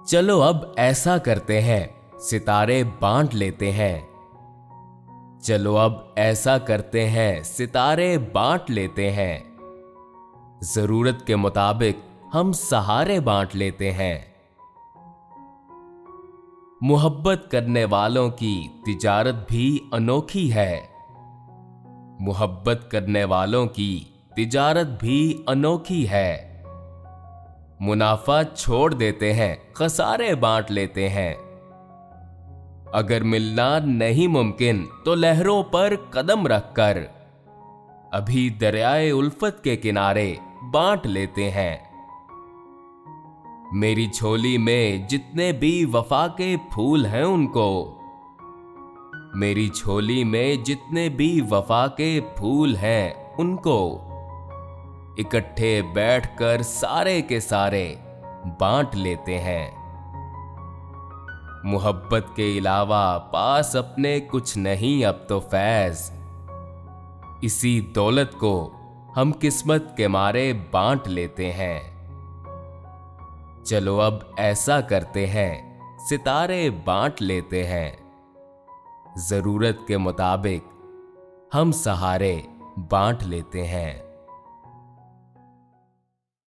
चलो अब ऐसा करते हैं, सितारे बांट लेते हैं। चलो अब ऐसा करते हैं, सितारे बांट लेते हैं। जरूरत के मुताबिक हम सहारे बांट लेते हैं। मोहब्बत करने वालों की तिजारत भी अनोखी है। मोहब्बत करने वालों की तिजारत भी अनोखी है। मुनाफा छोड़ देते हैं, खसारे बांट लेते हैं। अगर मिलना नहीं मुमकिन तो लहरों पर कदम रखकर अभी दरियाए उल्फत के किनारे बांट लेते हैं। मेरी झोली में जितने भी वफा के फूल हैं उनको, मेरी झोली में जितने भी वफा के फूल हैं उनको इकट्ठे बैठकर सारे के सारे बांट लेते हैं। मोहब्बत के अलावा पास अपने कुछ नहीं अब तो फैज, इसी दौलत को हम किस्मत के मारे बांट लेते हैं। चलो अब ऐसा करते हैं, सितारे बांट लेते हैं। जरूरत के मुताबिक हम सहारे बांट लेते हैं।